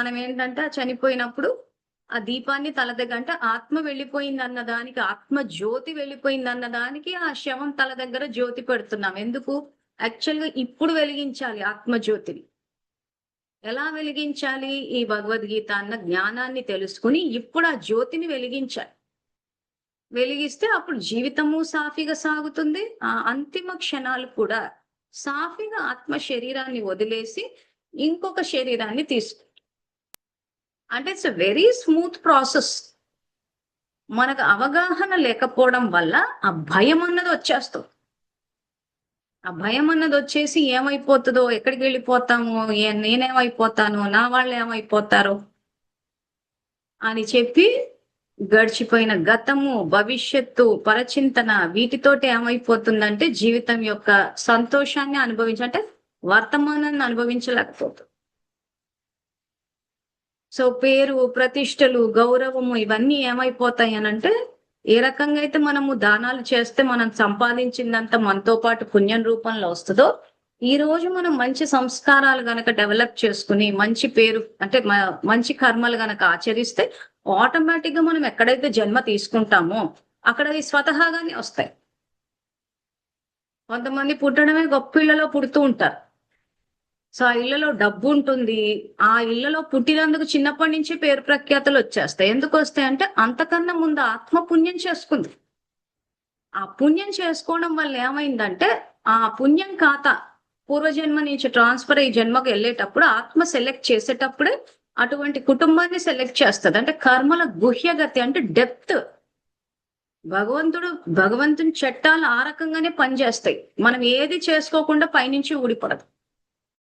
మనం ఏంటంటే చనిపోయినప్పుడు ఆ దీపాన్ని తల దగ్గర అంటే ఆత్మ వెళ్ళిపోయిందన్న దానికి, ఆత్మ జ్యోతి వెళ్ళిపోయిందన్న దానికి ఆ శవం తల దగ్గర జ్యోతి పెడుతున్నాం. ఎందుకు? యాక్చువల్‌గా ఇప్పుడు వెలిగించాలి ఆత్మ జ్యోతిని. ఎలా వెలిగించాలి? ఈ భగవద్గీత అన్న జ్ఞానాన్ని తెలుసుకొని ఇప్పుడు ఆ జ్యోతిని వెలిగించాలి. వెలిగిస్తే అప్పుడు జీవితము సాఫీగా సాగుతుంది. ఆ అంతిమ క్షణాలు కూడా సాఫీగా ఆత్మ శరీరాన్ని వదిలేసి ఇంకొక శరీరాన్ని తీసుకుంటుంది. అంటే it's a very smooth process. మనకు అవగాహన లేకపోవడం వల్ల ఆ భయం అన్నది వచ్చేస్తుంది. ఆ భయం అన్నది వచ్చేసి ఏమైపోతదో, ఎక్కడికి వెళ్ళిపోతామో, నేనేమైపోతాను, నా వాళ్ళు ఏమైపోతారో అని చెప్పి గడిచిపోయిన గతము, భవిష్యత్తు, పరచింతన వీటితోటి ఏమైపోతుందంటే జీవితం యొక్క సంతోషాన్ని అంటే వర్తమానాన్ని అనుభవించలేకపోతుంది. సో పేరు, ప్రతిష్టలు, గౌరవము ఇవన్నీ ఏమైపోతాయి అనంటే, ఏ రకంగా అయితే మనము దానాలు చేస్తే మనం సంపాదించిందంతా మనతో పాటు పుణ్యం రూపంలో వస్తదో, ఈ రోజు మనం మంచి సంస్కారాలు గనక డెవలప్ చేసుకొని, మంచి పేరు అంటే మంచి కర్మలు గనక ఆచరిస్తే, ఆటోమేటిక్‌గా మనం ఎక్కడైతే జన్మ తీసుకుంటామో, అక్కడ అవి స్వతహాగానే వస్తాయి. కొంతమంది పుట్టడమే గొప్ప ఇళ్ళలో పుడుతూ ఉంటారు. సో, ఆ ఇళ్ళలో డబ్బుంటుంది. ఆ ఇళ్ళలో పుట్టినందుకు చిన్నప్పటి నుంచి పేరు ప్రఖ్యాతులొచ్చేస్తాయి. ఎందుకొస్తాయంటే, అంతకన్నా ముందు ఆత్మ పుణ్యం చేసుకుంది. ఆ పుణ్యం చేసుకోవడం వల్ల ఏమైందంటే, ఆ పుణ్యం ఖాతా పూర్వజన్మ నుంచి ట్రాన్స్‌ఫర్ అయ్యి జన్మకెళ్ళేటప్పుడు ఆత్మ సెలెక్ట్ చేసేటప్పుడే అటువంటి కుటుంబాన్ని సెలెక్ట్ చేస్తది. అంటే కర్మల గుహ్యగతి అంటే డెప్త్. భగవంతుడు భగవంతుని చట్టాలు ఆ రకంగానే పనిచేస్తాయి. మనం ఏది చేసుకోకుండా పైనుంచి ఊడిపడదు.